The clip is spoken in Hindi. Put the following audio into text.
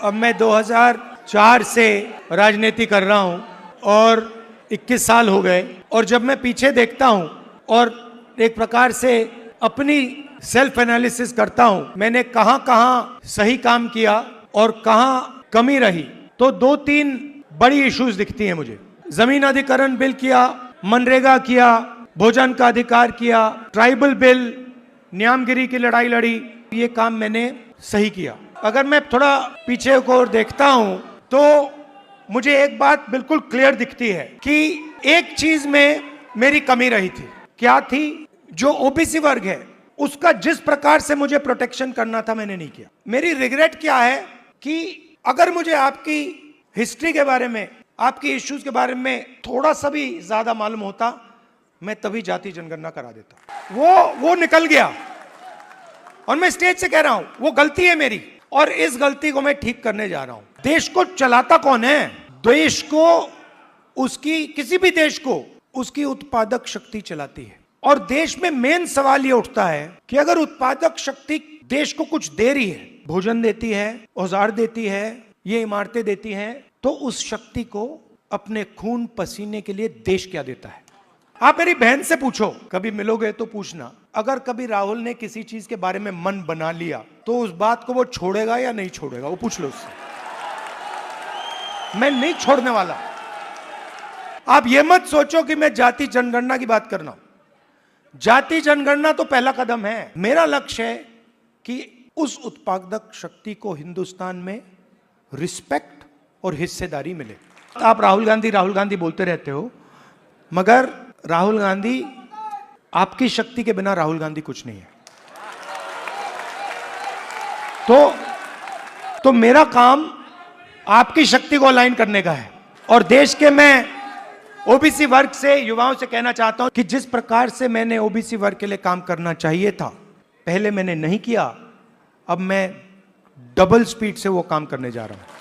अब मैं 2004 से राजनीति कर रहा हूं और 21 साल हो गए। और जब मैं पीछे देखता हूं और एक प्रकार से अपनी सेल्फ एनालिसिस करता हूं, मैंने कहां कहां सही काम किया और कहां कमी रही, तो 2-3 बड़ी इश्यूज दिखती हैं मुझे। जमीन अधिग्रहण बिल किया, मनरेगा किया, भोजन का अधिकार किया, ट्राइबल बिल, न्यामगिरी की लड़ाई लड़ी, ये काम मैंने सही किया। अगर मैं थोड़ा पीछे को देखता हूं तो मुझे एक बात बिल्कुल क्लियर दिखती है कि एक चीज में मेरी कमी रही थी। क्या थी? जो ओबीसी वर्ग है उसका जिस प्रकार से मुझे प्रोटेक्शन करना था मैंने नहीं किया। मेरी रिग्रेट क्या है कि अगर मुझे आपकी हिस्ट्री के बारे में, आपकी इश्यूज के बारे में थोड़ा सा भी ज्यादा मालूम होता, मैं तभी जाति जनगणना करा देता। वो निकल गया और मैं स्टेज से कह रहा हूं वो गलती है मेरी और इस गलती को मैं ठीक करने जा रहा हूं। देश को चलाता कौन है? देश को, उसकी, किसी भी देश को उसकी उत्पादक शक्ति चलाती है। और देश में मेन सवाल ये उठता है कि अगर उत्पादक शक्ति देश को कुछ दे रही है, भोजन देती है, औजार देती है, ये इमारतें देती हैं, तो उस शक्ति को अपने खून पसीने के लिए देश क्या देता है? आप मेरी बहन से पूछो, कभी मिलोगे तो पूछना, अगर कभी राहुल ने किसी चीज के बारे में मन बना लिया तो उस बात को वो छोड़ेगा या नहीं छोड़ेगा? वो पूछ लो उससे। मैं नहीं छोड़ने वाला। आप ये मत सोचो कि मैं जाति जनगणना की बात कर रहा हूं। जाति जनगणना तो पहला कदम है। मेरा लक्ष्य है कि उस उत्पादक शक्ति को हिंदुस्तान में रिस्पेक्ट और हिस्सेदारी मिले। आप राहुल गांधी बोलते रहते हो, मगर राहुल गांधी, आपकी शक्ति के बिना राहुल गांधी कुछ नहीं है। तो मेरा काम आपकी शक्ति को अलाइन करने का है। और देश के, मैं ओबीसी वर्ग से, युवाओं से कहना चाहता हूं कि जिस प्रकार से मैंने ओबीसी वर्ग के लिए काम करना चाहिए था, पहले मैंने नहीं किया, अब मैं डबल स्पीड से वो काम करने जा रहा हूं।